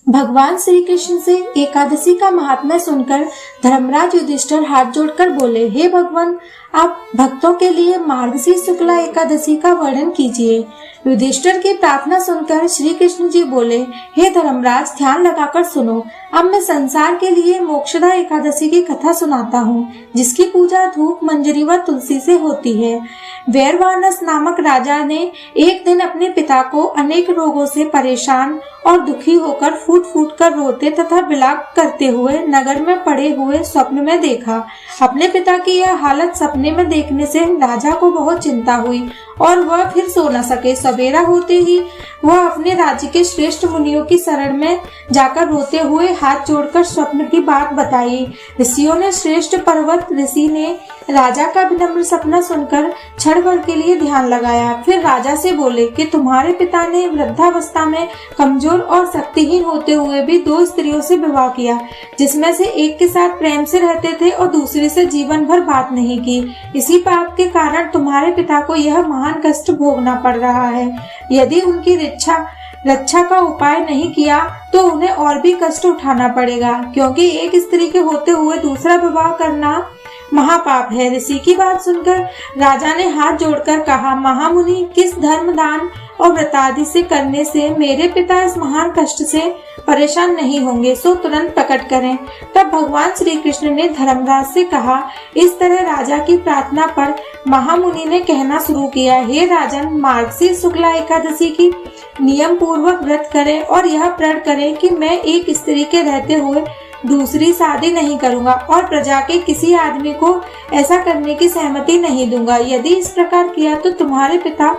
भगवान श्री कृष्ण से एकादशी का महात्म्य सुनकर धर्मराज युधिष्ठिर हाथ जोड़कर बोले, हे भगवान, आप भक्तों के लिए मार्गशीर्ष शुक्ला एकादशी का वर्णन कीजिए। युधिष्ठिर की प्रार्थना सुनकर श्री कृष्ण जी बोले, हे धर्मराज, ध्यान लगाकर सुनो। अब मैं संसार के लिए मोक्षदा एकादशी की कथा सुनाता हूँ, जिसकी पूजा धूप, मंजरी व तुलसी से होती है। वैरवानस नामक राजा ने एक दिन अपने पिता को अनेक रोगों से परेशान और दुखी होकर फूट फूट कर रोते तथा विलाप करते हुए नगर में पड़े हुए स्वप्न में देखा। अपने पिता की यह हालत सपने में देखने से राजा को बहुत चिंता हुई और वह फिर सो न सके। सवेरा होते ही वह अपने राज्य के श्रेष्ठ मुनियों की शरण में जाकर रोते हुए हाथ जोड़कर स्वप्न की बात बताई। ऋषियों ने श्रेष्ठ पर्वत ऋषि ने राजा का विनम्र सपना सुनकर क्षण भर के लिए ध्यान लगाया। फिर राजा से बोले कि तुम्हारे पिता ने वृद्धावस्था में कमजोर और शक्तिहीन होते हुए भी 2 स्त्रियों से विवाह किया, जिसमें से एक के साथ प्रेम से रहते थे और दूसरी से जीवन भर बात नहीं की। इसी पाप के कारण तुम्हारे पिता को यह महान कष्ट भोगना पड़ रहा है। यदि उनकी रक्षा का उपाय नहीं किया तो उन्हें और भी कष्ट उठाना पड़ेगा, क्योंकि एक स्त्री के होते हुए दूसरा विवाह करना महापाप है। ऋषि की बात सुनकर राजा ने हाथ जोड़कर कहा, महामुनि, किस धर्म, दान और व्रतादि से करने से मेरे पिता इस महान कष्ट से परेशान नहीं होंगे, सो तुरंत प्रकट करें। तब भगवान श्री कृष्ण ने धर्मराज से कहा। इस तरह राजा की प्रार्थना पर महामुनि ने कहना शुरू किया, हे राजन, मार्गशीर्ष शुक्ला एकादशी की नियम पूर्वक व्रत करें और यह प्रण करें कि मैं एक स्त्री के रहते हुए दूसरी शादी नहीं करूंगा और प्रजा के किसी आदमी को ऐसा करने की सहमति नहीं दूंगा। यदि इस प्रकार किया तो तुम्हारे पिता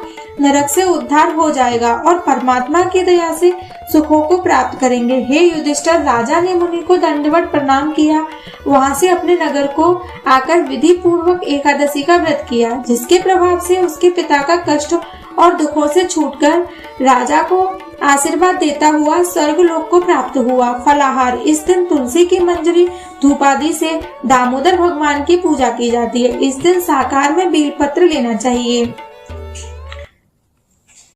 नरक से उद्धार हो जाएगा और परमात्मा की दया से सुखों को प्राप्त करेंगे। हे युधिष्ठिर, राजा ने मुनि को दंडवत प्रणाम किया। वहां से अपने नगर को आकर विधि पूर्वक एकादशी का व्रत किया, जिसके प्रभाव से उसके पिता का कष्ट और दुखों से छूटकर राजा को आशीर्वाद देता हुआ स्वर्ग लोक को प्राप्त हुआ। फलाहार, इस दिन तुलसी की मंजरी धूप आदि से दामोदर भगवान की पूजा की जाती है। इस दिन साकार में बेलपत्र लेना चाहिए।